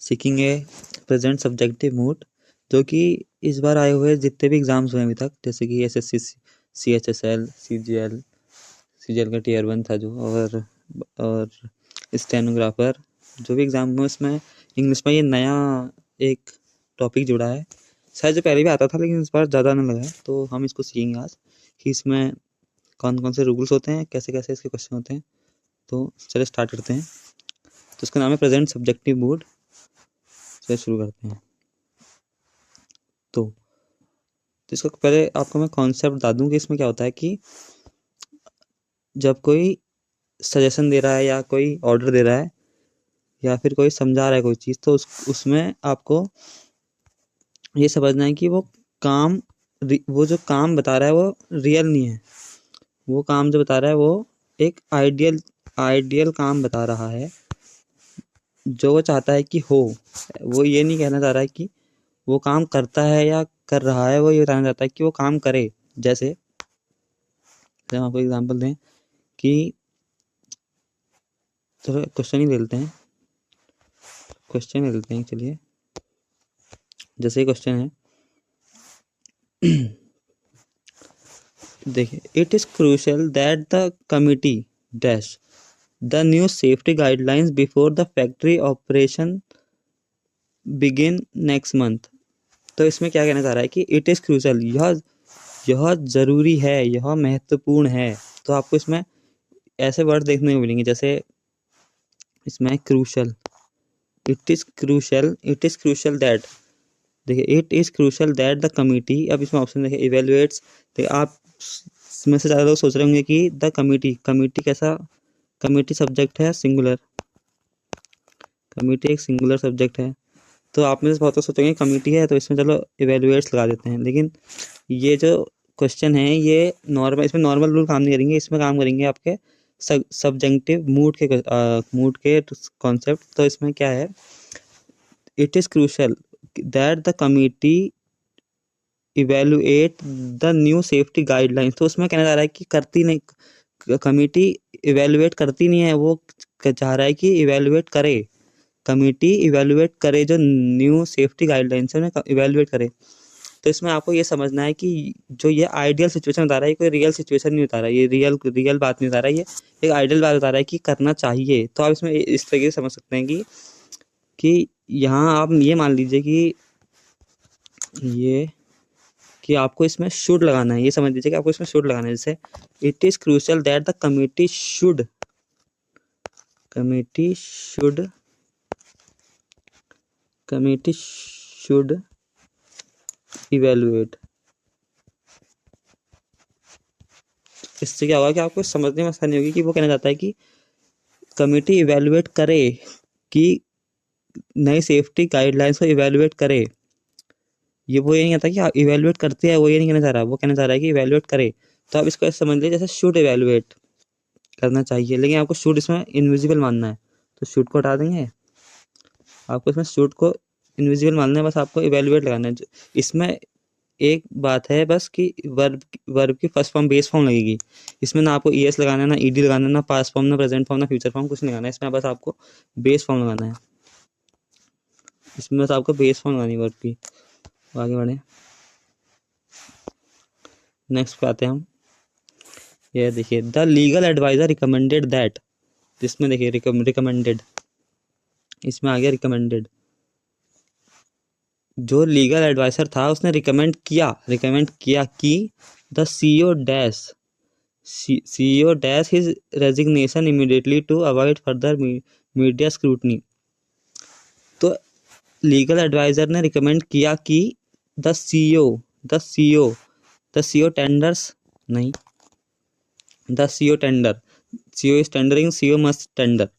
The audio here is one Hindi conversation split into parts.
सीकिंग ए प्रेजेंट सब्जेक्टिव मूड, जो कि इस बार आए हुए जितने भी एग्ज़ाम्स हुए अभी तक, जैसे कि एसएससी, सीएचएसएल, सीजीएल का टीयर 1 था जो, और स्टेनोग्राफर, जो भी एग्ज़ाम हुए उसमें इंग्लिश में ये नया एक टॉपिक जुड़ा है। शायद जो पहले भी आता था लेकिन इस बार ज़्यादा नहीं लगा है, तो हम इसको सीखेंगे आज कि इसमें कौन कौन से रूल्स होते हैं, कैसे कैसे इसके क्वेश्चन होते हैं। तो चलिए स्टार्ट करते हैं। तो इसका नाम है प्रेजेंट सब्जेक्टिव मूड। चलिए शुरू करते हैं। तो इसका पहले आपको मैं कॉन्सेप्ट बता दूं कि इसमें क्या होता है कि जब कोई सजेशन दे रहा है या कोई ऑर्डर दे रहा है या फिर कोई समझा रहा है कोई चीज़, तो उसमें आपको ये समझना है कि वो जो काम बता रहा है वो रियल नहीं है। वो काम जो बता रहा है वो एक आइडियल काम बता रहा है जो वो चाहता है कि हो। वो ये नहीं कहना चाह रहा है कि वो काम करता है या कर रहा है, वो ये बताना चाहता है कि वो काम करे। जैसे हम आपको एग्जांपल दें कि चलो क्वेश्चन ही ले लेते हैं। चलिए, जैसे क्वेश्चन है, देखिए, it is crucial that the committee dash the new safety guidelines before the factory operation begin next month. तो इसमें क्या कहना चाह रहा है कि इट इज़ क्रूशियल, यह ज़रूरी है, यह महत्वपूर्ण है। तो आपको इसमें ऐसे वर्ड देखने को मिलेंगे, जैसे इसमें crucial, it is crucial that, देखिए it is crucial that the committee. अब इसमें ऑप्शन देखिए, इवेलुएट्स। तो आप में से ज़्यादा लोग सोच रहे होंगे कि द कमिटी कैसा, कमिटी सब्जेक्ट है सिंगुलर, कमिटी एक सिंगुलर सब्जेक्ट है। तो आप में से बहुत लोग सोचेंगे कमिटी है तो इसमें चलो इवेलुएट्स लगा देते हैं, लेकिन ये जो क्वेश्चन है ये इसमें नॉर्मल रूल काम नहीं करेंगे, इसमें काम करेंगे आपके सब्जेक्टिव मूड के कॉन्सेप्ट। तो इसमें क्या है, it is crucial that the committee evaluate the new safety guidelines. तो उसमें कहना जा रहा है कि करती नहीं, कमिटी इवेलुएट करती नहीं है, वो चाह रहा है कि इवेलुएट करे, कमिटी इवेलुएट करे, जो न्यू सेफ्टी गाइडलाइंस है उन्हें इवेलुएट करे। तो इसमें आपको ये समझना है कि जो ये आइडियल सिचुएशन बता रहा है, ये कोई रियल सिचुएशन नहीं बता रहा है, ये रियल बात नहीं बता रहा है, ये एक आइडियल बात बता रहा है कि करना चाहिए। तो आप इसमें इस तरीके से समझ सकते हैं कि यहाँ आप ये मान लीजिए कि आपको इसमें शुड लगाना है, ये समझ लीजिए कि आपको इसमें शुड लगाना है। जैसे it is crucial that the committee should evaluate. इससे क्या होगा कि आपको समझने में आसानी होगी कि वो कहना चाहता है कि कमिटी इवेलुएट करे, कि नई सेफ्टी गाइडलाइंस को इवेलुएट करे। वो ये नहीं कहता कि इवेलुएट करती है, वो ये नहीं कहना चाह रहा, वो कहना चाह रहा है कि इवेलुएट करे। तो आप इसको समझ लीजिए जैसे शुड इवेलुएट करना चाहिए, लेकिन आपको शुड इसमें इनविजिबल मानना है, तो शुड को हटा देंगे। आपको इसमें शुड को इनविजिबल मानना है, बस आपको इवेलुएट लगाना है। इसमें एक बात है बस कि वर्ब की फर्स्ट फॉर्म बेस फॉर्म लगेगी। इसमें ना आपको ईएस लगाना है, ना ईडी लगाना है, ना पास्ट फॉर्म, ना प्रेजेंट फॉर्म, ना फ्यूचर फॉर्म, कुछ नहीं लगाना है। इसमें बस आपको बेस फॉर्म लगाना है, इसमें बस आपको बेस फॉर्म लगानी है वर्ब की। आगे बढ़े, नेक्स्ट पे आते हैं हम। ये देखिए, the legal adviser recommended that, जिसमें देखिए रिकमेंडेड, इसमें आ गया रिकमेंडेड। जो लीगल एडवाइजर था उसने रिकमेंड किया कि the CEO dash his resignation immediately to avoid further media scrutiny. तो लीगल एडवाइजर ने रिकमेंड किया कि द CEO टेंडर्स नहीं, the CEO tender, CEO is tendering, CEO must tender.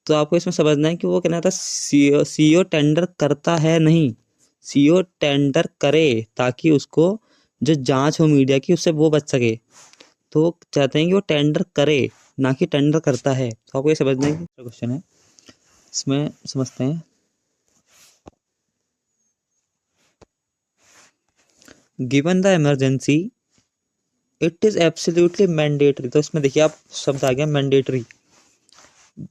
तो आपको इसमें समझना है कि वो कहना था CEO टेंडर करता है नहीं, CEO टेंडर करे ताकि उसको जो जांच हो मीडिया की उससे वो बच सके। तो वो चाहते हैं कि वो टेंडर करे, ना कि टेंडर करता है। तो आपको ये समझना है कि क्वेश्चन है, इसमें समझते हैं। Given the emergency it is absolutely mandatory. तो इसमें देखिए आप शब्द आ गया मैंडेटरी।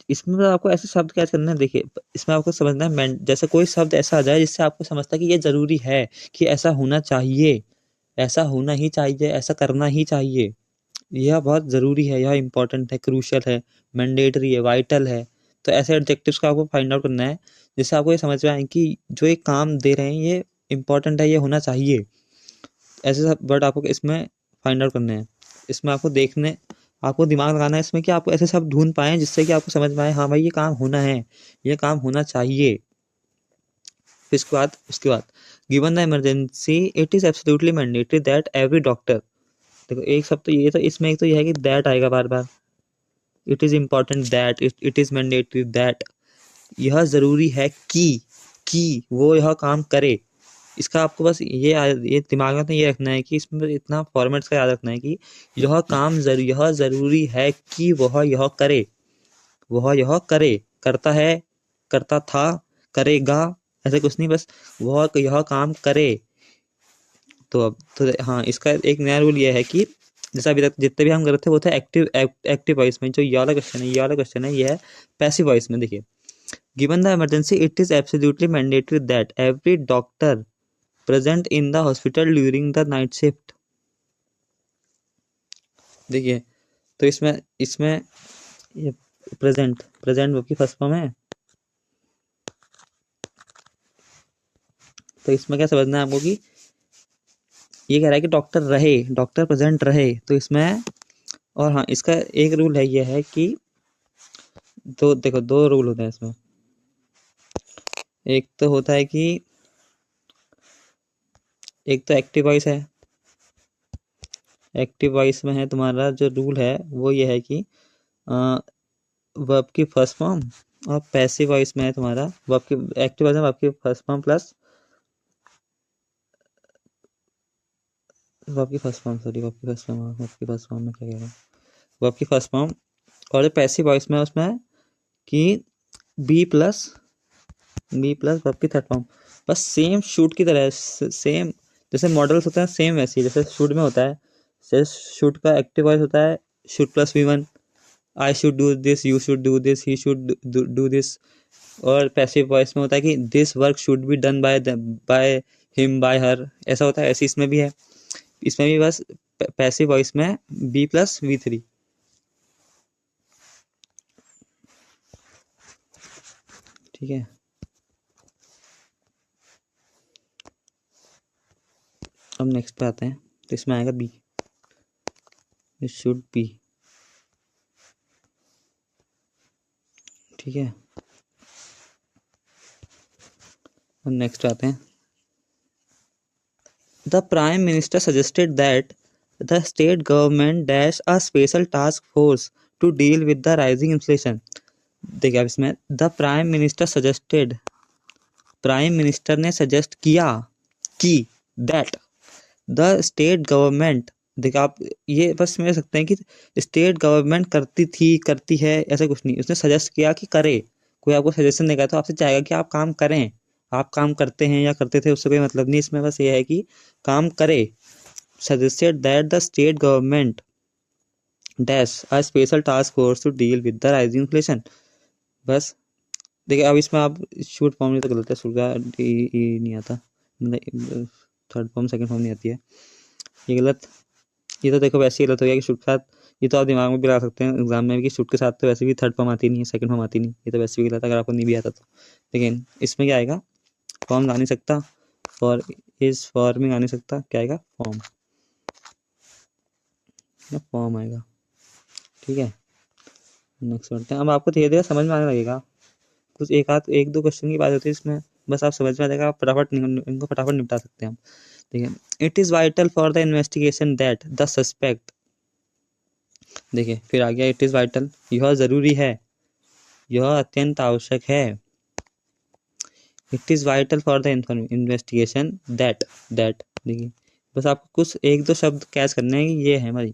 इसमें मतलब आपको ऐसे शब्द कैसे करना है, देखिए इसमें आपको समझना है जैसे कोई शब्द ऐसा आ जाए जिससे आपको समझता है कि ये जरूरी है, कि ऐसा होना चाहिए, ऐसा होना ही चाहिए, ऐसा करना ही चाहिए, यह बहुत ज़रूरी है, यह इम्पोर्टेंट है, क्रूशियल है, मैंडेटरी है, वाइटल है। तो ऐसे एडजेक्टिव्स का आपको फाइंड आउट करना है जिससे आपको ये समझ में आए कि जो ये काम दे रहे हैं ये इम्पोर्टेंट है, ये होना चाहिए। ऐसे सब वर्ड आपको इसमें फाइंड आउट करने हैं। इसमें आपको दिमाग लगाना है इसमें कि आपको ऐसे सब ढूंढ पाएँ जिससे कि आपको समझ में आए हाँ भाई ये काम होना है, ये काम होना चाहिए। फिर उसके बाद given the emergency it is absolutely mandatory that every doctor, देखो एक सब तो ये, तो इसमें एक तो ये है कि दैट आएगा बार बार, it is important that, it is mandatory that, यह ज़रूरी है कि वो यह काम करे। इसका आपको बस ये दिमाग में तो ये रखना है कि इसमें इतना फॉर्मेट्स का याद रखना है कि यह ज़रूरी है कि वह यह करे, वह यह करे, करता है, करता था, करेगा, ऐसे कुछ नहीं, बस वह यह काम करे। तो अब तो हाँ, इसका एक नया रूल ये है कि जैसे अभी तक जितने भी हम कर रहे थे वो था एक्टिव वॉइस में, जो ये वाला क्वेश्चन है ये है पैसिव वॉइस में। देखिए given the emergency it is absolutely mandatory that every doctor present in the hospital during the night shift. देखिए तो इसमें इसमें ये प्रेजेंट वर्ब की फर्स्ट फॉर्म है, तो इसमें क्या समझना है आपको कि ये कह रहा है कि डॉक्टर प्रेजेंट रहे, तो इसमें और हाँ इसका एक रूल है ये है कि दो रूल होते हैं इसमें। एक तो होता है कि एक तो एक्टिव वॉइस है, एक्टिव वॉइस में है तुम्हारा जो रूल है वो ये है कि वर्ब की फर्स्ट फॉर्म, और पैसिव वॉइस में है तुम्हारा वर्ब की एक्टिव वॉइस में वर्ब की फर्स्ट फॉर्म प्लस वर्ब की फर्स्ट फॉर्म सॉरी वर्ब की फर्स्ट फॉर्म में क्या कह रहा हूँ, वर्ब की फर्स्ट फॉर्म, और जो पैसिव वॉइस में है उसमें है कि बी प्लस वर्ब की थर्ड फॉर्म। बस सेम शूट की तरह सेम जैसे मॉडल्स होते हैं सेम वैसे ही जैसे शूट में होता है, जैसे शूट का एक्टिव वॉइस होता है shoot plus V1, I should do this, you should do this, he should do this. और पैसिव वॉइस में होता है कि this work should be done by him by हर, ऐसा होता है। ऐसे इसमें भी है, इसमें भी बस पैसिव वॉइस में B प्लस V3। ठीक है, अब नेक्स्ट पे आते हैं, तो इसमें आएगा बी, इट शुड बी। ठीक है, अब नेक्स्ट आते हैं, the prime minister suggested that the state government dash a special task force to deal with the rising inflation. देखिए अब इसमें the prime minister suggested, prime minister ने सजेस्ट किया कि दैट द स्टेट गवर्नमेंट, देखिए आप ये बस समझ सकते हैं कि स्टेट गवर्नमेंट करती थी, करती है, ऐसा कुछ नहीं, उसने सजेस्ट किया कि करे। कोई आपको सजेशन देगा तो आपसे चाहेगा कि आप काम करें, आप काम करते हैं या करते थे उससे कोई मतलब नहीं, इसमें बस ये है कि काम करे। Suggested that the state government dash a special task force to deal with the rising inflation. बस देखिए अब इसमें आप शूट फॉर्म नहीं तो गलत है, शूट का नहीं आता, मतलब थर्ड फॉर्म सेकंड फॉर्म नहीं आती है, ये गलत। ये तो देखो वैसे ही गलत हो गया कि शूट के साथ, ये तो आप दिमाग में भी लगा सकते हैं एग्जाम में भी कि शूट के साथ तो वैसे भी थर्ड फॉर्म आती नहीं है, सेकंड फॉर्म आती नहीं, ये तो वैसे भी गलत अगर आपको नहीं भी आता तो। लेकिन इसमें क्या आएगा, फॉर्म आ नहीं सकता, फॉर इज फॉर्मिंग आ नहीं सकता, क्या आएगा फॉर्म, फॉर्म आएगा। ठीक है, नेक्स्ट बढ़ते हैं। अब आपको धीरे धीरे समझ में आने लगेगा, कुछ एक दो क्वेश्चन की बात होती है इसमें, बस आप समझ में आ जाएगा, आप फटाफट इनको फटाफट निपटा सकते हैं हम। ठीक है, it is vital for the investigation that the suspect, देखिए फिर आ गया इट इज़ वाइटल, यह ज़रूरी है, यह अत्यंत आवश्यक है। It is vital for the investigation that देखिए बस आपको कुछ एक दो शब्द कैच करने हैं, ये है हमारी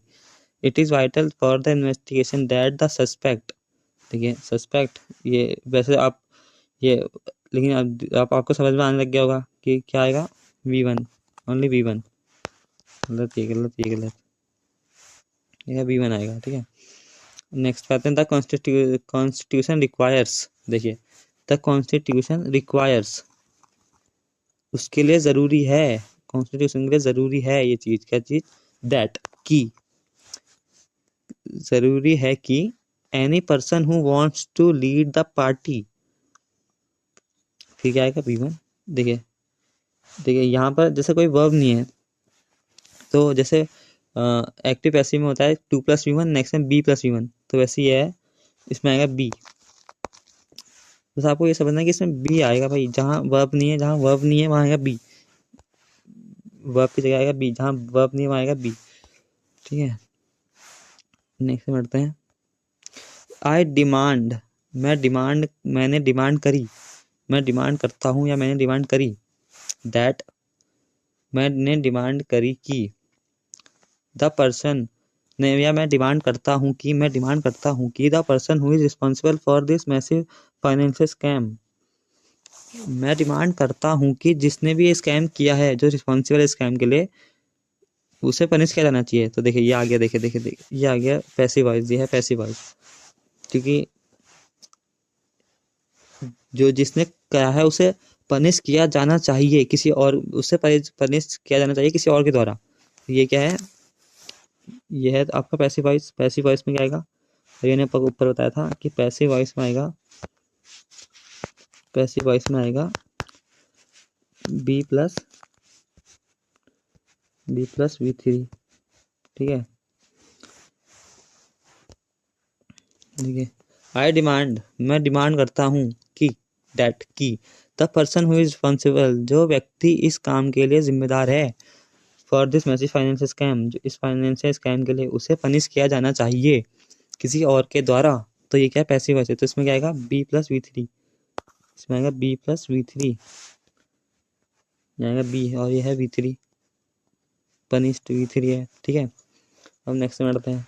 it is vital for the investigation that the suspect. देखिए सस्पेक्ट ये वैसे आप ये, लेकिन अब आपको समझ में आने लग गया होगा कि क्या आएगा V1, ओनली V1, गलत ये गलत ये गलत, ये V1 आएगा। ठीक है, नेक्स्ट पे आते हैं, द कॉन्स्टिट्यूशन रिक्वायर्स। देखिए, द कॉन्स्टिट्यूशन रिक्वायर्स, उसके लिए ज़रूरी है, कॉन्स्टिट्यूशन के लिए ज़रूरी है ये चीज़, क्या चीज़, दैट, की, ज़रूरी है कि any person who wants to lead the party, फिर क्या आएगा B1। देखिए देखिए यहाँ पर जैसे कोई वर्ब नहीं है, तो जैसे एक्टिव पैसिव में होता है 2+V1, नेक्स्ट में B+V1, तो वैसे ही है, इसमें आएगा B। बस आपको ये समझना है कि इसमें B आएगा भाई, जहाँ वर्ब नहीं है, जहाँ वर्ब नहीं है वहाँ आएगा B, वर्ब की जगह आएगा B, जहाँ वर्ब नहीं है वहाँ आएगा B, ठीक है। नेक्स्ट में बढ़ते हैं, आई डिमांड, मैंने डिमांड करी, मैं डिमांड करता हूँ या मैंने डिमांड करी, दैट, मैंने डिमांड करी कि, द पर्सन, ने, या मैं डिमांड करता हूँ कि the person who is responsible for this massive financial scam, मैं डिमांड करता हूँ कि जिसने भी ये स्कैम किया है, जो रिस्पॉन्सिबल है स्कैम के लिए, उसे पनिश किया जाना चाहिए। तो देखिए ये आ गया, देखिए ये आ गया पैसिव वॉइस, ये है पैसिव वॉइस, क्योंकि जो जिसने कहा है उसे पनिश किया जाना चाहिए किसी और, उससे पनिश किया जाना चाहिए किसी और के द्वारा। ये क्या है, ये है आपका पैसिव वॉइस। पैसिव वॉइस में क्या आएगा, ये ने ऊपर बताया था कि पैसिव वॉइस में आएगा, पैसिव वॉइस में आएगा B+V3, ठीक है। देखिए, आई डिमांड, मैं डिमांड करता हूँ कि, दैट, की, the person who is responsible, जो व्यक्ति इस काम के लिए जिम्मेदार है, for this massive financial scam, जो इस फाइनेंशियल स्कैम के लिए, उसे पनिश किया जाना चाहिए किसी और के द्वारा। तो ये क्या है, पैसिव वॉइस है, तो इसमें क्या आएगा B+V3, इसमें आएगा B+V3, आएगा B, और ये है V3, पनिश्ड V3 है, ठीक है। अब नेक्स्ट में बढ़ते हैं,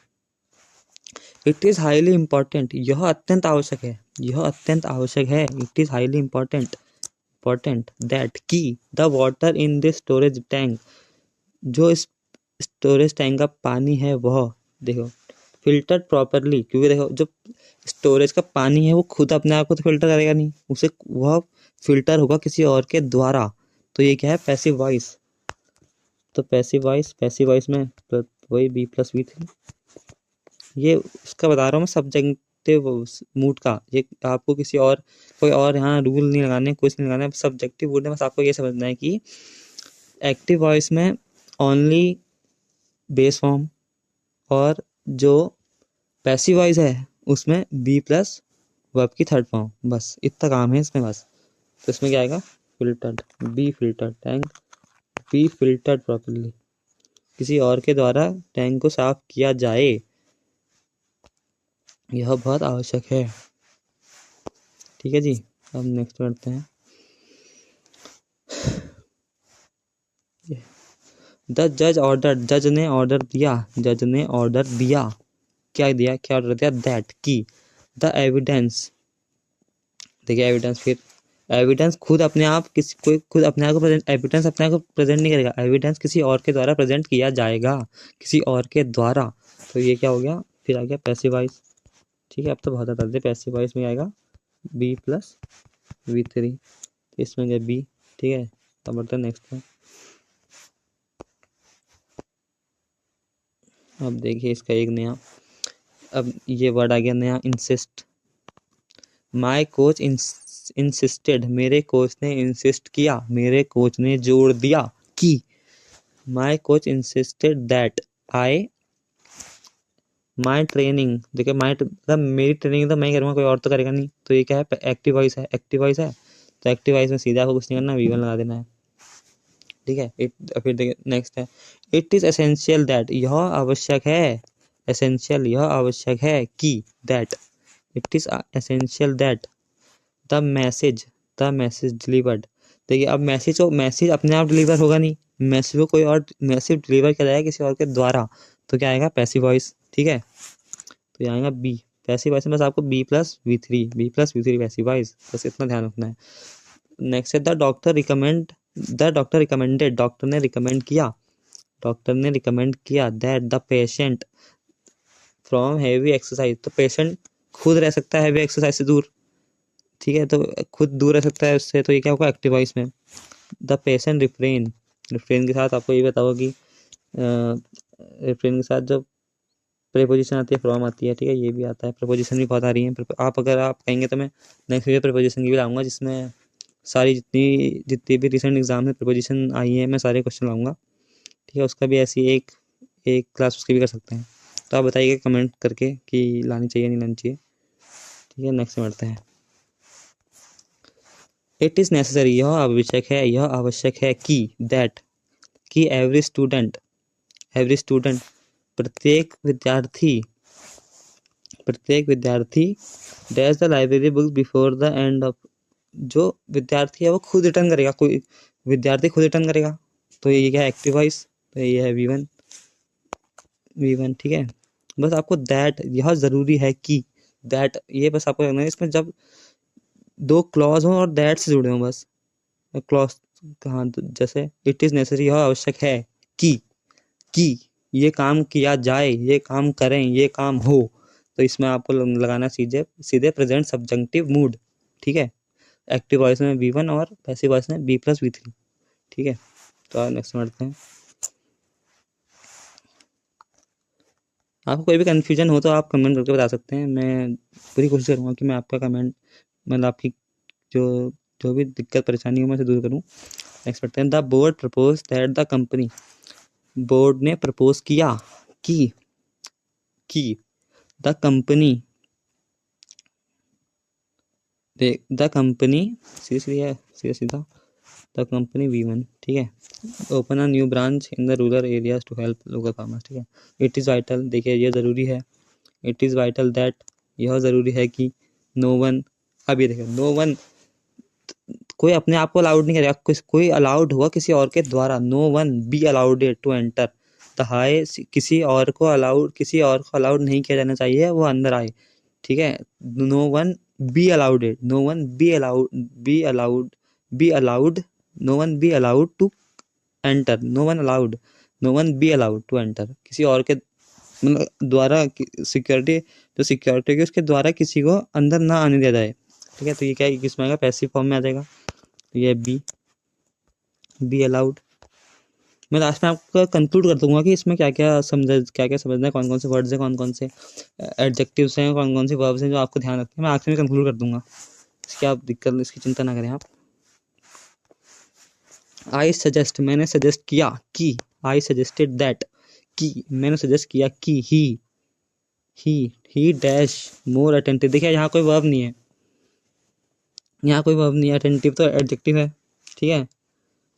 इट इज़ हाईली इम्पॉर्टेंट, यह अत्यंत आवश्यक है, यह अत्यंत आवश्यक है, it is highly important that, की, the water in this storage tank, जो इस स्टोरेज टैंक का पानी है वह, देखो, फिल्टर्ड प्रॉपरली, क्योंकि देखो जो स्टोरेज का पानी है वो खुद अपने आप को तो फिल्टर करेगा नहीं, उसे वह फिल्टर होगा किसी और के द्वारा। तो ये क्या है, पैसिव वॉइस। तो पैसिव वॉइस में वही B+V3, ये इसका बता रहा हूँ मैं सब्जेक्टिव मूड का, ये आपको किसी और कोई और यहाँ रूल नहीं लगाने, कुछ नहीं लगाना, सब्जेक्टिव मूड है, बस आपको ये समझना है कि एक्टिव वॉइस में ओनली बेस फॉर्म, और जो पैसिव वॉइस है उसमें B+ वर्ब की थर्ड फॉर्म, बस इतना काम है इसमें बस। तो इसमें क्या आएगा, फिल्टर्ड, बी फिल्टर्ड प्रॉपरली, किसी और के द्वारा टैंक को साफ किया जाए, यह बहुत आवश्यक है, ठीक है जी। अब नेक्स्ट करते हैं, द जज ऑर्डर, जज ने ऑर्डर दिया, क्या दिया, क्या ऑर्डर दिया, दैट, की, द एविडेंस, देखिए एविडेंस, फिर एविडेंस खुद अपने आप किसी कोई खुद अपने आप को प्रेजेंट, एविडेंस अपने आप को प्रेजेंट नहीं करेगा, एविडेंस किसी और के द्वारा प्रेजेंट किया जाएगा, किसी और के द्वारा। तो ये क्या हो गया, फिर आ गया पैसिव वॉइस, ठीक है। अब तो बहुत ज़्यादा दे, पैसिव वॉइस में आएगा B+V3, इसमें गया B, ठीक है। अब बढ़ते हैं नेक्स्ट में, अब देखिए इसका एक नया, अब ये वर्ड आ गया नया, इंसिस्ट, माई कोच इंसिस्टेड, मेरे कोच ने इंसिस्ट किया, मेरे कोच ने जोर दिया कि, my coach insisted that I, my training, देखिए माई मतलब मेरी ट्रेनिंग तो मैं करूँगा, कोई और तो करेगा नहीं। तो ये क्या है, एक्टिव वॉइस है, तो एक्टिव वॉइस में सीधा आपको कुछ नहीं करना, V1 लगा देना है, ठीक है। फिर देखिए नेक्स्ट है, इट इज़ एसेंशियल दैट, यह आवश्यक है, एसेंशियल, यह आवश्यक है कि, that, it is essential that the message delivered, देखिए अब मैसेज अपने आप डिलीवर होगा नहीं, मैसेज को कोई और मैसेज डिलीवर किया जाएगा किसी और के द्वारा, तो क्या आएगा, पैसिव वॉइस, ठीक है। तो ये आएगा B, पैसिव वॉइस में बस आपको B+V3 पैसिव वॉइस, बस इतना ध्यान रखना है। नेक्स्ट है, द डॉक्टर रिकमेंडेड, डॉक्टर ने रिकमेंड किया that the patient from heavy exercise, तो पेशेंट खुद रह सकता है हैवी एक्सरसाइज से दूर, ठीक है, तो खुद दूर रह सकता है उससे, तो ये क्या होगा एक्टिव वॉइस में। द पेशेंट रिफ्रेन, रिफ्रेन के साथ आपको ये बताओ कि रिफ्रेन के साथ जो प्रीपोजिशन आती है फ्रॉम आती है, ठीक है, ये भी आता है, प्रीपोजिशन भी बहुत आ रही है। आप अगर आप कहेंगे तो मैं नेक्स्ट वीडियो प्रीपोजिशन की भी लाऊंगा, जिसमें सारी जितनी भी रिसेंट एग्जाम में प्रीपोजिशन आई है मैं सारे क्वेश्चन लाऊंगा, ठीक है, उसका भी ऐसी एक एक क्लास उसकी भी कर सकते हैं। तो आप बताइए कमेंट करके कि लानी चाहिए नहीं लानी चाहिए, ठीक है। नेक्स्ट में बढ़ते हैं। इट इज़ नेसेसरी, यह आवश्यक है कि दैट, कि एवरी स्टूडेंट प्रत्येक विद्यार्थी dash the library books before the end of, जो विद्यार्थी है वो खुद रिटर्न करेगा, कोई विद्यार्थी खुद रिटर्न करेगा, तो ये क्या है एक्टिव वॉइस, तो ये है V1, ठीक है। बस आपको दैट, यह ज़रूरी है कि दैट, ये बस आपको करना है, इसमें जब दो क्लॉज हों और दैट से जुड़े हों, बस क्लॉज कहाँ, तो जैसे इट इज़ नेसेसरी, यह आवश्यक है कि ये काम किया जाए, ये काम करें, ये काम हो, तो इसमें आपको लगाना सीधे प्रेजेंट सब्जेक्टिव मूड, ठीक है। एक्टिव वॉइस में V1 और पैसिव वॉइस में B+V3, ठीक है। तो नेक्स्ट बढ़ते हैं। आपको कोई भी कन्फ्यूजन हो तो आप कमेंट करके बता सकते हैं, मैं पूरी कोशिश करूँगा कि मैं आपका कमेंट, मतलब आपकी जो भी दिक्कत परेशानी हो मैं से दूर करूँ। नेक्स्ट बढ़ते हैं। The board propose that the company, board ने प्रपोज किया कि द कंपनी सीधा द कंपनी V1, ठीक है, open a new branch in the rural areas to help local farmers, ठीक है। इट इज़ वाइटल, देखिए ये ज़रूरी है, इट इज़ वाइटल दैट, यह ज़रूरी है कि नो वन, अब ये देखिए नो वन, कोई अपने आप को अलाउड नहीं करेगा, कोई अलाउड हुआ किसी और के द्वारा, no one be allowed to enter the high, किसी और को अलाउड नहीं किया जाना चाहिए वो अंदर आए, ठीक है। No one be allowed no one be allowed to enter, no one be allowed to enter, किसी और के मतलब द्वारा सिक्योरिटी की उसके द्वारा किसी को अंदर ना आने दिया जाए, ठीक है। तो ये क्या है, किसमें आएगा, पैसिव फॉर्म में आ जाएगा, तो ये बी अलाउड। मैं लास्ट में आपको कंक्लूड कर दूंगा कि इसमें क्या क्या समझना है, कौन कौन से वर्ड्स हैं, कौन कौन से एडजेक्टिव्स हैं, कौन कौन से वर्ब्स हैं जो आपको ध्यान रखते हैं, मैं आखिर में कंक्लूड कर दूंगा, इसकी आप दिक्कत, इसकी चिंता ना करें आप। मैंने सजेस्ट किया कि, आई सजेस्टेड दैट, कि मैंने सजेस्ट किया कि ही डैश मोर अटेंटिव, देखिए यहाँ कोई वर्ब नहीं है, अटेंटिव तो एडजेक्टिव है, ठीक है,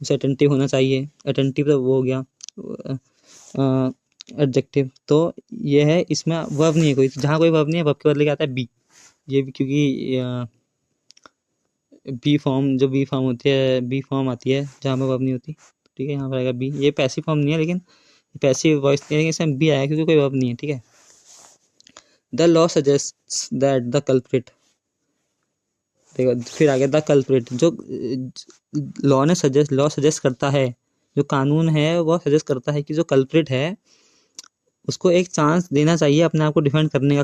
उसे अटेंटिव होना चाहिए, अटेंटिव तो वो हो गया एडजेक्टिव, तो ये है, इसमें वर्ब नहीं है कोई, जहाँ कोई वर्ब नहीं है वर्ब के बदले क्या आता है बी, ये भी क्योंकि बी फॉर्म होती है, बी फॉर्म आती है जहाँ पर वर्ब नहीं होती, ठीक है, यहाँ पर आएगा बी, ये पैसिव फॉर्म नहीं है, लेकिन पैसिव वॉइस नहीं है, इसमें बी आया क्योंकि कोई वर्ब नहीं है, ठीक है। The law suggests that the culprit, देखो फिर आगे द कल्प्रिट, जो लॉ सजेस्ट करता है, जो कानून है वो सजेस्ट करता है कि जो कल्प्रिट है उसको एक चांस देना चाहिए अपने आप को डिफेंड करने का,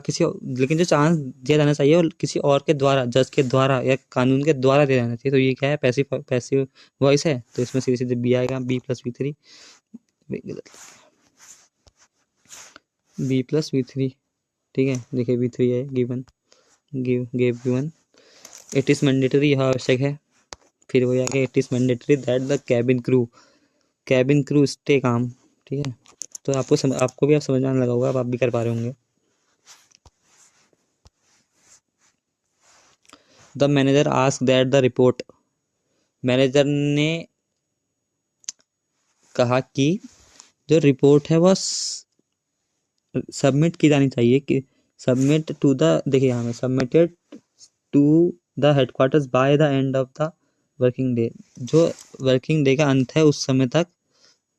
लेकिन जो चांस दिया जाना चाहिए वो किसी और के द्वारा, जज के द्वारा या कानून के द्वारा दिया जाना चाहिए, तो ये क्या है, पैसिव वॉइस है, तो इसमें सीधे सीधे बी आएगा, B+V3, B+V3, ठीक है। देखिए B3 है given, given. It is mandatory, यह आवश्यक है, फिर वो आगे it is mandatory that the cabin crew stay calm, ठीक है। तो आपको भी अब समझ आने लगा होगा, अब आप भी कर पा रहे होंगे। The manager ask that the report, manager ने कहा कि जो रिपोर्ट है वह सबमिट की जानी चाहिए, कि सबमिट टू द, देखिए यहाँ में submitted to the headquarters by the end of the working day, जो वर्किंग डे का अंत है उस समय तक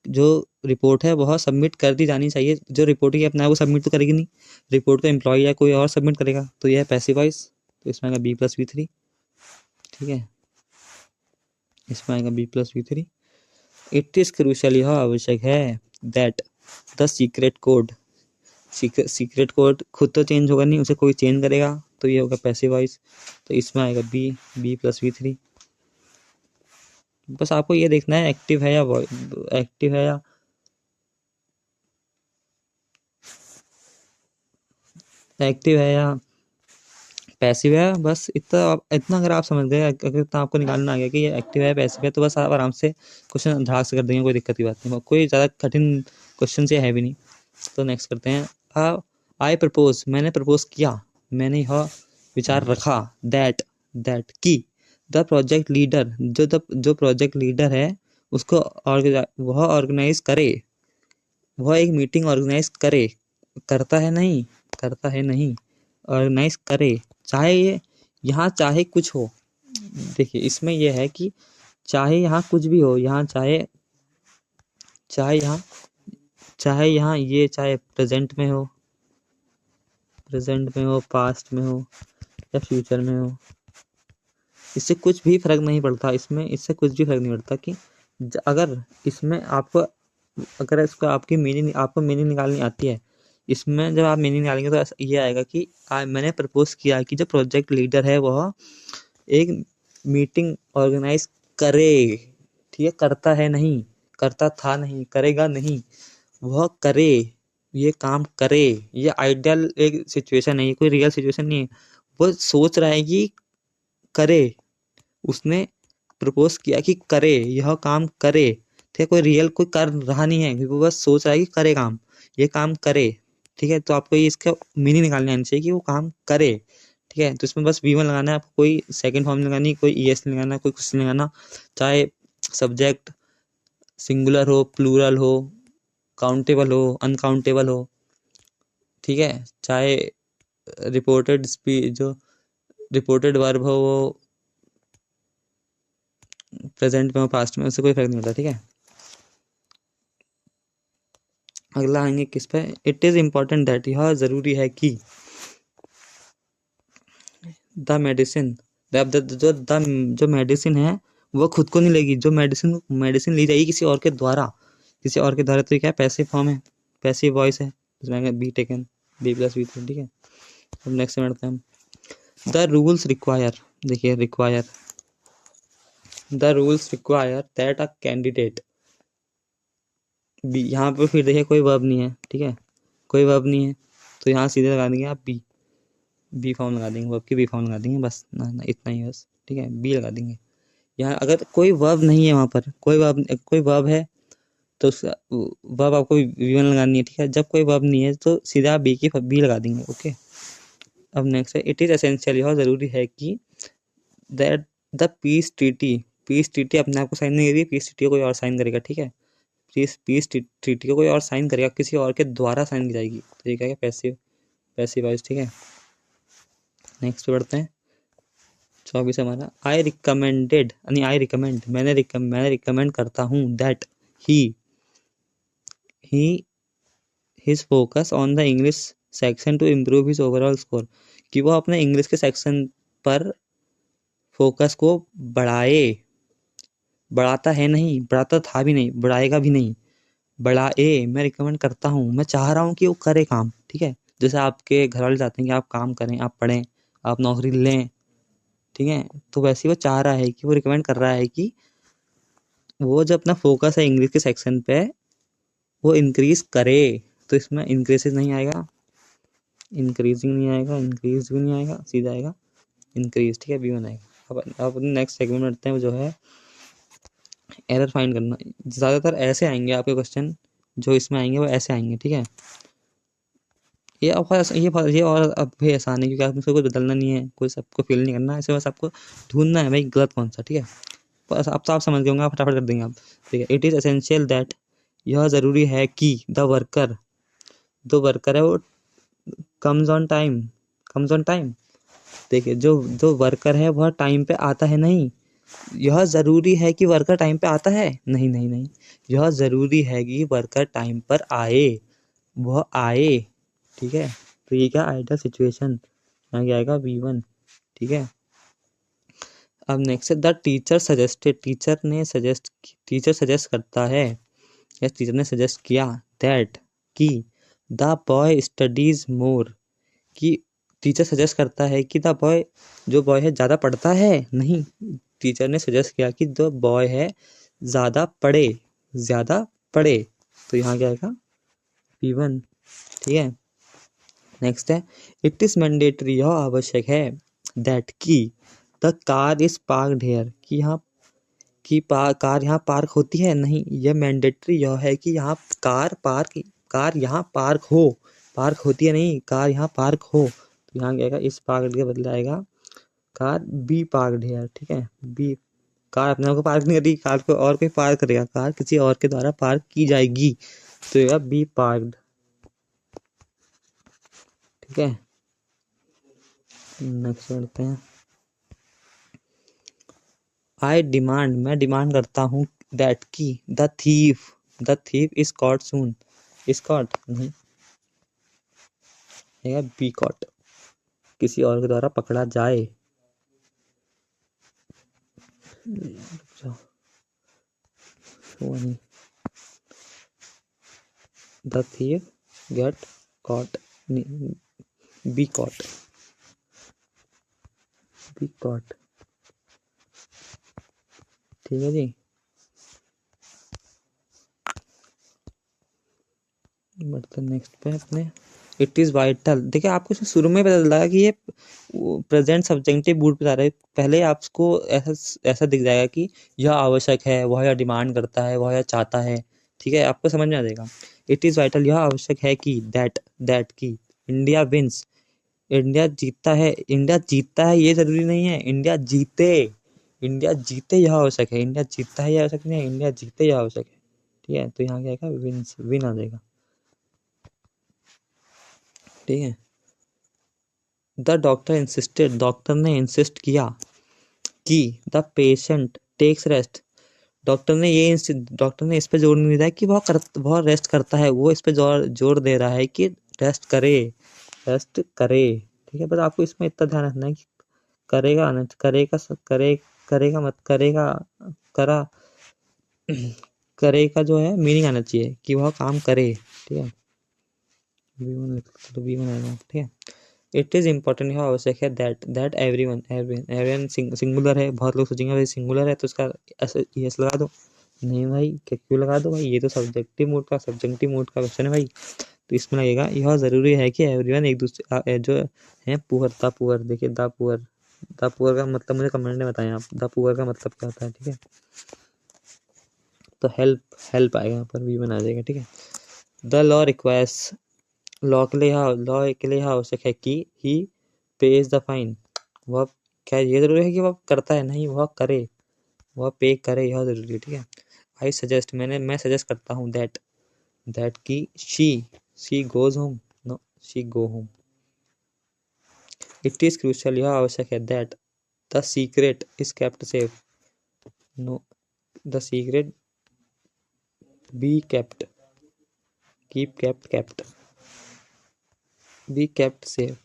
जो रिपोर्ट है वह सबमिट कर दी जानी चाहिए, जो रिपोर्टिंग अपना है वो सबमिट तो करेगी नहीं, रिपोर्ट का एम्प्लॉय या कोई और सबमिट करेगा, तो यह है पैसिव वॉइस, तो इसमें आएगा B+V3, ठीक है, इसमें आएगा B+V3। इट इज़ क्रूशियल, यह आवश्यक है that the secret code secret code खुद तो चेंज होगा नहीं, उसे कोई चेंज करेगा, तो ये होगा पैसिव वॉइस। तो इसमें आएगा बी प्लस V3। बस आपको ये देखना है एक्टिव है या एक्टिव है या पैसिव है। बस इतना अगर आप समझ गए, अगर इतना आपको निकालना आ गया कि ये एक्टिव है पैसिव है, तो बस आप आराम से क्वेश्चन धाक से कर देंगे, कोई दिक्कत की बात नहीं, कोई ज़्यादा कठिन क्वेश्चन से है भी नहीं। तो नेक्स्ट करते हैं। आई प्रपोज, मैंने प्रपोज किया, मैंने यह विचार रखा, दैट की द प्रोजेक्ट लीडर, जो प्रोजेक्ट लीडर है उसको वह ऑर्गेनाइज करे, वह एक मीटिंग ऑर्गेनाइज करे, करता है नहीं ऑर्गेनाइज करे, चाहे ये यहाँ चाहे कुछ हो। देखिए इसमें यह है कि चाहे यहाँ कुछ भी हो, यहाँ चाहे यहाँ ये चाहे प्रेजेंट में हो, पास्ट में हो या फ्यूचर में हो, इससे कुछ भी फर्क नहीं पड़ता। इससे कुछ भी फर्क नहीं पड़ता कि अगर इसमें आपको आपको मीनिंग निकालनी आती है, इसमें जब आप मीनिंग निकालेंगे तो ये आएगा कि मैंने प्रपोज किया कि जो प्रोजेक्ट लीडर है वह एक मीटिंग ऑर्गेनाइज करे, ठीक है, करता है नहीं, करता था नहीं, करेगा नहीं, वह करे, ये काम करे। ये आइडियल एक सिचुएशन है, ये कोई रियल सिचुएशन नहीं है। वो सोच रहा है कि करे, उसने प्रपोज किया कि करे, यह काम करे, ठीक है, कोई रियल कोई कर रहा नहीं है, वो बस सोच रहा है कि करे काम, ये काम करे, ठीक है। तो आपको ये इसका मीनिंग निकालने आनी चाहिए कि वो काम करे, ठीक है। तो इसमें बस V1 लगाना है आपको, कोई सेकंड फॉर्म लगानी, कोई ES लगाना, कोई कुछ लगाना, चाहे सब्जेक्ट सिंगुलर हो, प्लूरल हो, काउंटेबल हो, अनकाउंटेबल हो, ठीक है, चाहे रिपोर्टेड वर्ब हो वो प्रेजेंट में हो, पास्ट में, उससे कोई फर्क नहीं होता, ठीक है। अगला आएंगे किस पे, इट इज इम्पोर्टेंट दैट, यह जरूरी है कि द मेडिसिन, जो मेडिसिन है वो खुद को नहीं लेगी, जो मेडिसिन ली जाएगी किसी और के द्वारा, तो क्या पैसिव फॉर्म है, पैसिव वॉइस है, इसमें be taken, B plus V3, ठीक है। अब नेक्स्ट में बढ़ते हैं हम। द रूल्स रिक्वायर, देखिए require, the rules require that a candidate, यहाँ पे फिर देखिए कोई वर्ब नहीं है, ठीक है, कोई वर्ब नहीं है, तो यहाँ सीधे लगा देंगे आप बी फॉर्म लगा देंगे, वर्ब की बी फॉर्म लगा देंगे, बस ना इतना ही, बस, ठीक है, बी लगा देंगे। यहाँ अगर कोई वर्ब नहीं है, वहाँ पर कोई वर्ब है तो वर्ब आपको V1 लगानी है, ठीक है। जब कोई वर्ब नहीं है तो सीधा आप बी लगा देंगे, ओके। अब नेक्स्ट है, इट इज एसेंशियल, यह जरूरी है कि दैट द पीस ट्रीटी अपने आप को साइन नहीं करेगी, पीस ट्रीटी को कोई और साइन करेगा, ठीक है, पीस ट्रीटी को कोई और साइन करेगा, किसी और के द्वारा साइन की जाएगी, तो ये क्या है, पैसिव वॉइस, ठीक है। नेक्स्ट पे बढ़ते हैं, 24 हमारा, आई रिकमेंड, मैंने रिकमेंड करता हूँ, that his focus on the English section two improve his overall score, कि वो अपने इंग्लिश के सेक्शन पर फोकस को बढ़ाता है नहीं, बढ़ाता था भी नहीं, बढ़ाएगा भी नहीं, बढ़ाए। मैं रिकमेंड करता हूँ, मैं चाह रहा हूँ कि वो करे काम, ठीक है। जैसे आपके घर वाले चाहते हैं कि आप काम करें, आप पढ़ें, आप नौकरी लें, ठीक है, तो वैसे ही वो चाह रहा है कि वो रिकमेंड कर रहा है कि वो जो अपना फोकस है इंग्लिश के सेक्शन पे वो इंक्रीज करे। तो इसमें इंक्रीज नहीं आएगा, इंक्रीजिंग नहीं आएगा, इंक्रीज भी नहीं आएगा, सीधा आएगा इंक्रीज, ठीक है, B1 आएगा। अब नेक्स्ट सेगमेंट में बढ़ते हैं, जो है एरर फाइंड करना। ज़्यादातर ऐसे आएंगे आपके क्वेश्चन, जो इसमें आएंगे वो ऐसे आएंगे, ठीक है। ये और अब भी आसान है, क्योंकि आपको कुछ बदलना नहीं है, कोई सबको फील नहीं करना है, इसे बस आपको ढूंढना है भाई गलत कौन सा, ठीक है। बस अब तो आप समझ गए होंगे, आप फटाफट कर देंगे आप, ठीक है। इट इज़ एसेंशियल दैट, यह ज़रूरी है कि द वर्कर, जो वर्कर है वो कम्स ऑन टाइम, देखिए जो वर्कर है वह टाइम पे आता है नहीं, यह ज़रूरी है कि वर्कर टाइम पे आता है, नहीं, यह ज़रूरी है कि वर्कर टाइम पर आए, वह आए, ठीक है। तो ये क्या आइडियल सिचुएशन, यहाँ क्या आएगा V1, ठीक है। अब नेक्स्ट है the teacher suggested, teacher suggest करता है, या टीचर ने सजेस्ट किया, दैट कि द बॉय स्टडीज मोर, कि टीचर सजेस्ट करता है कि द बॉय, जो बॉय है ज़्यादा पढ़ता है, नहीं, टीचर ने सजेस्ट किया कि जो बॉय है ज़्यादा पढ़े, तो यहाँ क्या आएगा P1, ठीक है। नेक्स्ट है इट इज़ मैंडेटरी, यह आवश्यक है, दैट की the car is parked here, कि यहाँ कार यहाँ पार्क होती है, नहीं, यह मैंडेटरी यह है कि यहाँ कार यहाँ पार्क होती है, नहीं, कार यहाँ पार्क हो, तो यहाँ क्या आएगा, इस पार्क के बदले आएगा कार बी पार्क्ड हियर, ठीक है। बी, कार अपने आप को पार्क नहीं करेगी, कार को और कोई पार्क करेगा, कार किसी और के द्वारा पार्क की जाएगी, तो यह बी पार्क्ड, ठीक है। नेक्स्ट बढ़ते हैं। मैं डिमांड करता हूँ, दैट की the thief is caught soon, is caught नहीं, बी कॉट, किसी और के द्वारा पकड़ा जाए, the thief get caught, be caught, ठीक है जी। बढ़ते नेक्स्ट पे अपने, इट इज़ वाइटल, देखिए आपको इसमें शुरू में पता चला कि ये प्रेजेंट सब्जेक्टिव मूड पे आ रहा है, पहले आपको ऐसा दिख जाएगा कि यह आवश्यक है, वह यह डिमांड करता है, वह यह चाहता है, ठीक है, आपको समझ में आ जाएगा। इट इज़ वाइटल, यह आवश्यक है कि दैट की इंडिया विंस, इंडिया जीतता है, ये जरूरी नहीं है, इंडिया जीते यह आवश्यक है, इंडिया जीतता है यह आवश्यक नहीं है, इंडिया जीते यह आवश्यक है, ठीक है, तो यहाँ क्या आएगा, विन आ जाएगा, ठीक है। द डॉक्टर ने इंसिस्ट किया कि the patient takes rest, doctor ने इस पे जोर नहीं दिया कि वह रेस्ट करता है, वो इस पे जोर दे रहा है कि रेस्ट करे, ठीक है। बस आपको इसमें इतना ध्यान रखना है कि करेगा ना, करेगा मत, करा करे का जो है मीनिंग आना चाहिए कि वह काम करे, ठीक है। V1 आएगा, ठीक है। इट इज इम्पोर्टेंट, यह आवश्यक है, दैट एवरीवन सिंगुलर है, बहुत लोग सोचेंगे भाई सिंगुलर है तो उसका यस लगा दो, नहीं भाई, क्यों लगा दो भाई, ये तो सब्जेक्टिव मूड का क्वेश्चन है भाई, तो इसमें लगेगा यह जरूरी है कि एवरीवन एक दूसरे जो है पुअर, देखिए द पुअर का मतलब मुझे कमेंट में बताएं आप, द पुअर का मतलब क्या होता है, ठीक है। तो हेल्प आएगा यहाँ पर, V1 आ जाएगा, ठीक है। द लॉ रिक्वायर्स, लॉ के लिए यह आवश्यक है कि ही पेज द फाइन, वह क्या ये जरूरी है कि वह करता है, नहीं, वह पे करे, यह जरूरी है, ठीक है। आई सजेस्ट, मैं सजेस्ट करता हूँ, दैट की she goes home, no, she go home. It is crucial, यह आवश्यक है, that the secret is kept safe, no, the secret be kept, kept be kept safe,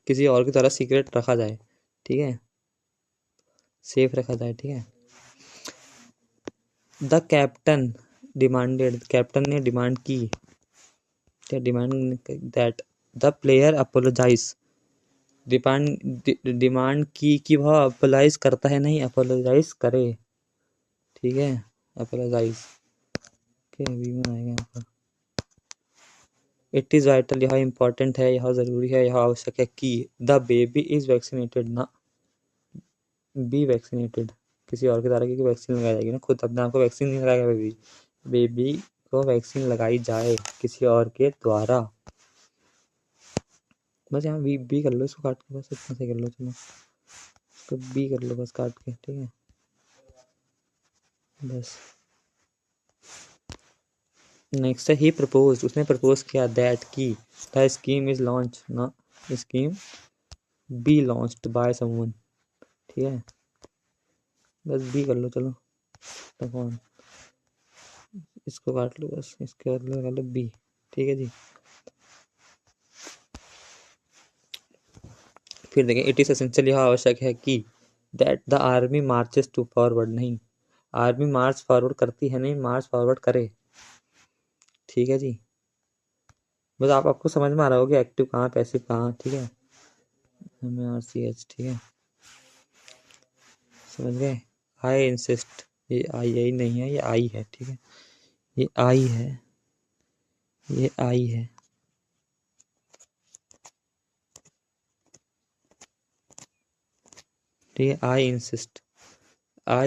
किसी और की तरह सीक्रेट रखा जाए, ठीक है, सेफ रखा जाए, ठीक है। द कैप्टन कैप्टन ने डिमांड की, that the player apologise, demand की कि वह अपोलोजाइज करता है, नहीं, अपोलोजाइज करे, ठीक है, अपोलोजाइज, V1 आएगा यहाँ पर। इट इज वाइटल, यह इम्पोर्टेंट है, यह जरूरी है, यह आवश्यक है कि द बेबी इज वैक्सीनेटेड, ना बी वैक्सीनेटेड, किसी और के द्वारा, क्योंकि वैक्सीन लगाई जाएगी ना, खुद अपने आप को वैक्सीन नहीं लगाएगा, बेबी को वैक्सीन लगाई जाए किसी और के द्वारा, बस यहाँ बी कर लो, इसको काट के, बस इतना से कर लो, चलो तो बी कर लो बस काट के, ठीक है, बस। नेक्स्ट है ही प्रपोज, उसने प्रपोज किया, दैट की द स्कीम इज लॉन्च, ना, scheme B launched by someone, ठीक है, बस बी कर लो, चलो तो कौन, इसको काट लो, बस इसके बदले कर लो बी, ठीक है जी। फिर देखें, इट इज एसेंशियल, यह आवश्यक है कि that the army marches to forward, नहीं, आर्मी मार्च फॉरवर्ड करती है, नहीं, मार्च फॉरवर्ड करे, ठीक है जी। बस आपको समझ में आ रहा होगा एक्टिव कहाँ पैसिव कहाँ, ठीक है। MARCH, ठीक है, समझ गए। आई इंसिस्ट, ये आई नहीं है, ये आई है, ठीक है, ये आई है, ये आई है। ठीक है, आई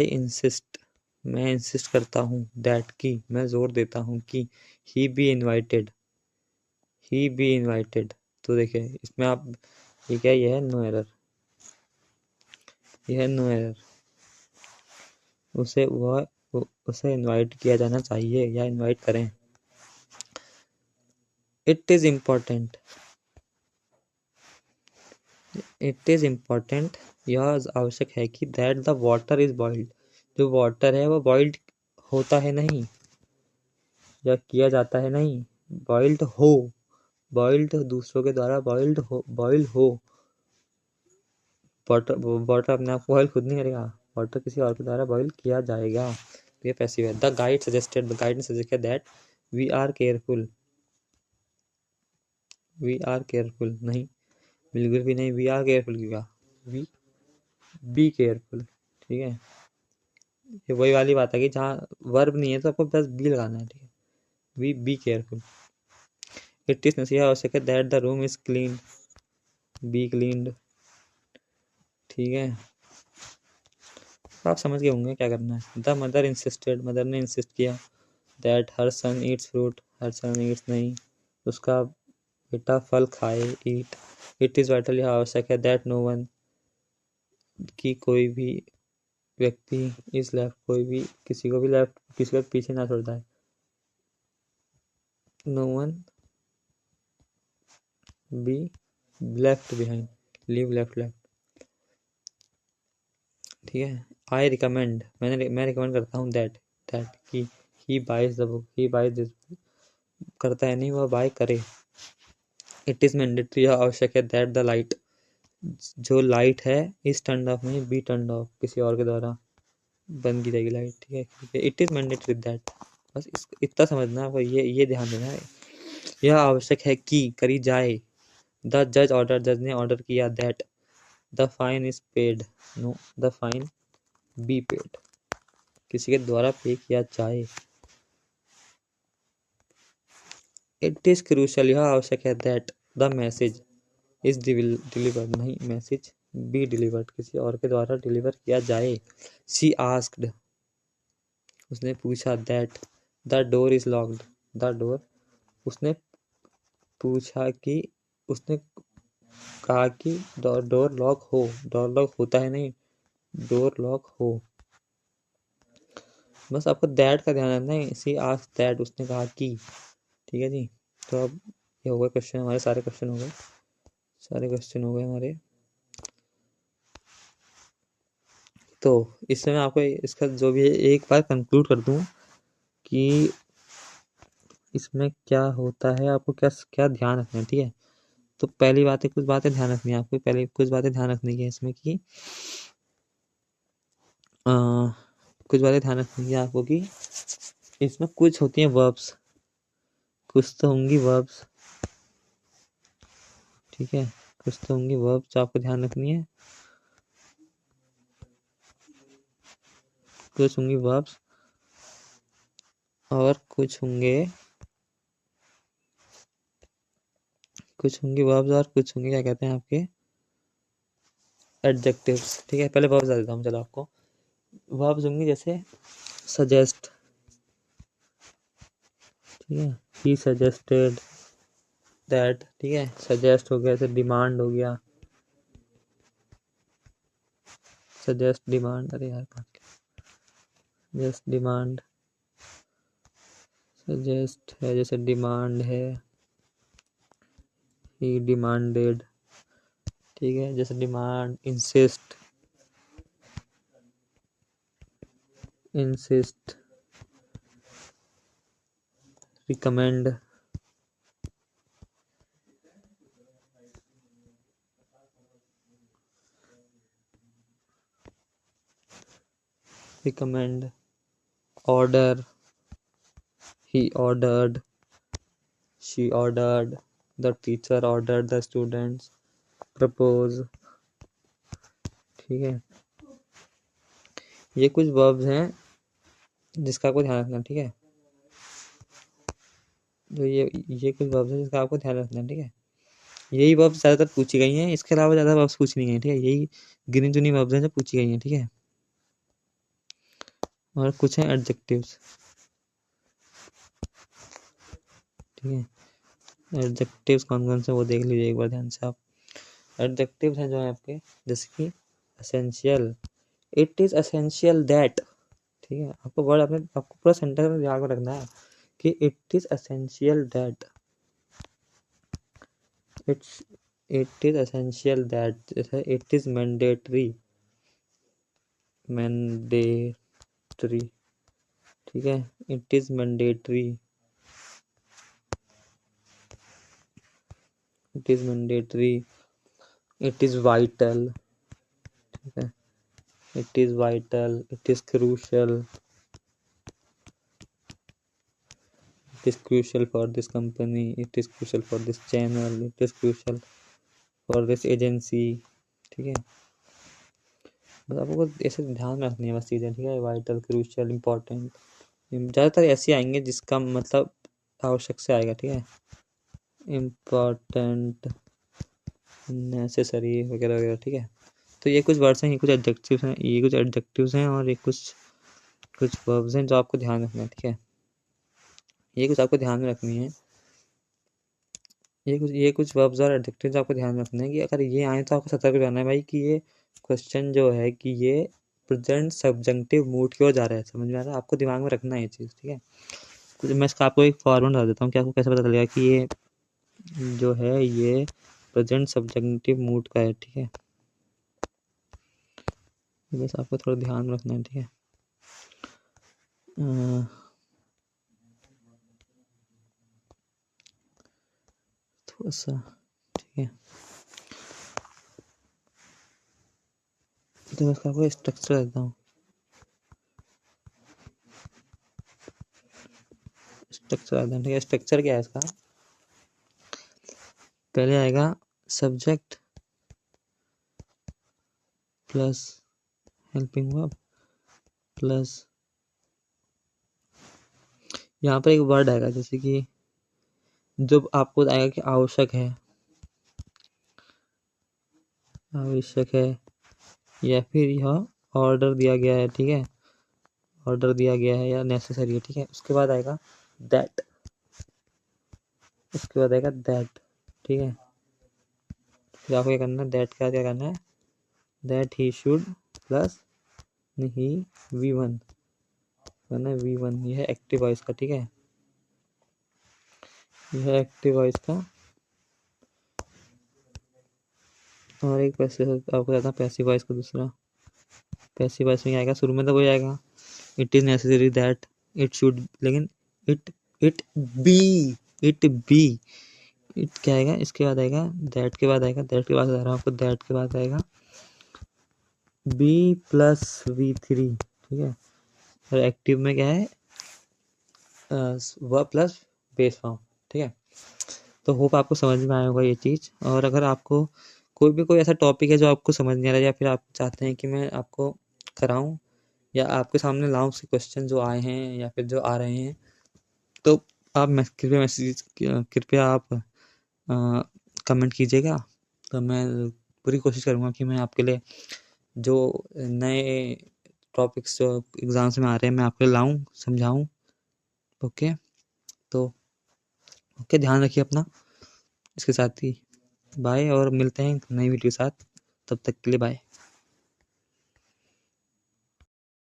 इंसिस्ट, मैं इंसिस्ट करता हूँ, दैट की, मैं जोर देता हूँ कि, ही बी इनवाइटेड, तो देखिए इसमें आप, ये क्या, ये है नो एरर, ये है नो एरर। उसे इनवाइट किया जाना चाहिए या इनवाइट करें। इट इज इम्पोर्टेंट, यह आवश्यक है कि that the water is boiled, जो वाटर है वो बॉइल्ड होता है नहीं, या किया जाता है नहीं, बॉइल्ड दूसरों के द्वारा बॉइल्ड हो। वाटर अपने आप बॉइल खुद नहीं करेगा, वाटर किसी और के द्वारा बॉइल किया जाएगा, ये पैसिव है। द गाइड ने सजेस्ट किया दैट वी आर केयरफुल, नहीं, बिल्कुल भी नहीं, वी आर केयरफुल की कहा, वी बी केयरफुल, ठीक है। ये वही वाली बात है कि जहाँ वर्ब नहीं है तो आपको बस बी लगाना है, ठीक है, we be careful. It is नसीहा आवश्यक है that the room is clean, be cleaned, ठीक है। आप समझ गए होंगे क्या करना है। द मदर इंसिस्टेड, मदर ने इंसिस्ट किया, दैट हर सन ईट्स फ्रूट, हर सन ईट्स नहीं, उसका बेटा फल खाए, ईट। इट इज़ वाइटल, यह आवश्यक है, दैट नो वन, कि कोई भी व्यक्ति इज लेफ्ट, कोई भी किसी को पीछे ना छोड़ता है। No one be left behind, leave left, ठीक है। आई रिकमेंड, मैं रिकमेंड करता हूँ, दैट कि he buys the book, he buys this, करता है नहीं, वह बाय करे। इट इज़ मैंडेटरी, यह आवश्यक है, दैट द लाइट, जो लाइट है इस टर्न ऑफ नहीं, बी टर्न ऑफ, किसी और के द्वारा बंद की जाएगी लाइट, ठीक है। इट इज़ मैंडेटरी दैट, बस इतना समझना है, ये ध्यान देना है, यह आवश्यक है कि करी जाए। द जज ने ऑर्डर किया, that the fine is paid, no, the fine be paid, किसी के द्वारा पे किया जाए। इट इज क्रूशल, यह आवश्यक है, that the message is delivered, नहीं, मैसेज बी डिलीवर्ड, किसी और के द्वारा डिलीवर किया जाए। शी आस्क्ड, उसने पूछा, that the door is locked, the door, उसने पूछा कि, उसने कहा कि डोर लॉक हो, डोर लॉक होता है नहीं, डोर लॉक हो। बस आपको दैट का ध्यान रखना है, शी आस्क्ड दैट, उसने कहा कि, ठीक है जी। तो अब ये हो गए क्वेश्चन, हमारे सारे क्वेश्चन हो गए हमारे। तो इससे मैं आपको इसका जो भी है एक बार कंक्लूड कर दूं कि इसमें क्या होता है, आपको क्या क्या ध्यान रखना है, ठीक है। तो पहली बात है, कुछ बातें ध्यान रखनी है आपको, पहले कुछ बातें ध्यान रखनी है इसमें कि कुछ बातें ध्यान रखनी है आपको कि इसमें कुछ होती हैं वर्ब्स, कुछ तो होंगी वर्ब्स, ठीक है, कुछ तो होंगी वर्ब्स आपको ध्यान रखनी है, कुछ होंगी वर्ब्स और कुछ होंगे वर्ब्स और कुछ होंगे, क्या कहते हैं आपके, एडजेक्टिव्स, ठीक है। पहले वर्ब्स बता देता हूँ चलो आपको। वर्ब्स होंगी जैसे सजेस्ट, ठीक है, ही सजेस्टेड दैट, ठीक है, सजेस्ट हो गया, जैसे डिमांड हो गया, सजेस्ट डिमांड, अरे यार जस्ट डिमांड, सजेस्ट है, जैसे डिमांड है, ही डिमांडेड, ठीक है, जैसे demand, insist, recommend, order, he ordered, she ordered, the teacher ordered the students, propose. ठीक है, ये कुछ वर्ब्स हैं जिसका आपको ध्यान रखना। ठीक है, तो ये कुछ वर्ब्स हैं जिसका आपको ध्यान रखना। ठीक है, यही वर्ब्स ज़्यादातर पूछी गई हैं, इसके अलावा ज़्यादा वर्ब्स पूछी नहीं गई। ठीक है, यही गिनी चुनी वर्ब्स हैं जो पूछी गई हैं। ठीक है, और कुछ हैं एडजेक्टिव्स। ठीक है, एडजेक्टिव्स कौन कौन से वो देख लीजिए एक बार ध्यान से आप। एडजेक्टिव्स हैं जो है आपके, जैसे कि essential, it is essential that. ठीक है, आपको वर्ड आपको पूरा सेंटेंस याद रखना है कि it is essential that, it is essential that. जैसे इट इज़ मैंडेटरी, ठीक है, it is mandatory, it is mandatory, it is vital. ठीक है, it is vital, it is crucial, it is crucial for this company, it is crucial for this channel, it is crucial for this agency। ठीक है, बस आपको ऐसे ध्यान रखनी है बस चीज़ें। ठीक है, वाइटल, क्रूशियल, इम्पोर्टेंट, ज़्यादातर ऐसे आएंगे जिसका मतलब आवश्यक से आएगा। ठीक है, इम्पोर्टेंट, नेसेसरी वगैरह वगैरह। ठीक है, तो ये कुछ वर्ड्स हैं, ये कुछ एडजेक्टिव्स हैं, ये कुछ एडजेक्टिव्स हैं, और ये कुछ वर्ब्स हैं जो आपको ध्यान रखना है। ठीक है, ये कुछ आपको ध्यान में रखनी है, ये कुछ वर्ब्स और एडजेक्टिव्स आपको ध्यान रखना है कि अगर ये आए तो आपको सतर्क रहना है भाई कि ये क्वेश्चन जो है कि ये प्रेजेंट सब्जेक्टिव मूड की ओर जा रहा है। समझ में आ रहा है? आपको दिमाग में रखना है ये चीज़। ठीक है, तो मैं इसका आपको एक फॉर्मूला बता देता हूँ कि आपको कैसे पता चलेगा कि ये जो है ये प्रेजेंट सब्जेक्टिव मूड का है। ठीक है, बस आपको थोड़ा ध्यान रखना है। ठीक है, थोड़ा सा। ठीक है, तो मैं इसका आपको स्ट्रक्चर देता हूँ। स्ट्रक्चर आता है। ठीक है, स्ट्रक्चर क्या है इसका? पहले आएगा subject plus helping verb plus यहाँ पर एक वर्ड आएगा, जैसे कि जब आपको आएगा कि आवश्यक है या फिर यह ऑर्डर दिया गया है। ठीक है, ऑर्डर दिया गया है या नेसेसरी है। ठीक है, उसके बाद आएगा दैट, ठीक है, फिर आपको क्या करना है, दैट का क्या करना है, that he should plus he V1 करना है, V1 यह है एक्टिव वॉइस का। ठीक है, यह है एक्टिव वॉइस का। और एक आपको कहता है पैसिव वॉइस का दूसरा। पैसिव वॉइस में आएगा, शुरू में तो वही आएगा it is necessary that, it should, लेकिन इट बी इट क्या आएगा, इसके बाद आएगा दैट के बाद आएगा, दैट के बाद आ रहा है आपको, दैट के बाद आएगा बी प्लस V3। ठीक है, और एक्टिव में क्या है, वर्ब प्लस बेस फॉर्म। ठीक है, तो होप आपको समझ में आया होगा ये चीज़। और अगर आपको कोई ऐसा टॉपिक है जो आपको समझ नहीं आ रहा है, या फिर आप चाहते हैं कि मैं आपको कराऊं या आपके सामने लाऊं उसके क्वेश्चन जो आए हैं या फिर जो आ रहे हैं, तो आप कृपया आप कमेंट कीजिएगा। तो मैं पूरी कोशिश करूँगा कि मैं आपके लिए जो नए टॉपिक्स जो एग्ज़ाम्स में आ रहे हैं मैं आपके लिए लाऊं, समझाऊं। ओके, तो ओके, ध्यान रखिए अपना। इसके साथ ही बाय, और मिलते हैं नई वीडियो के साथ। तब तक के लिए बाय।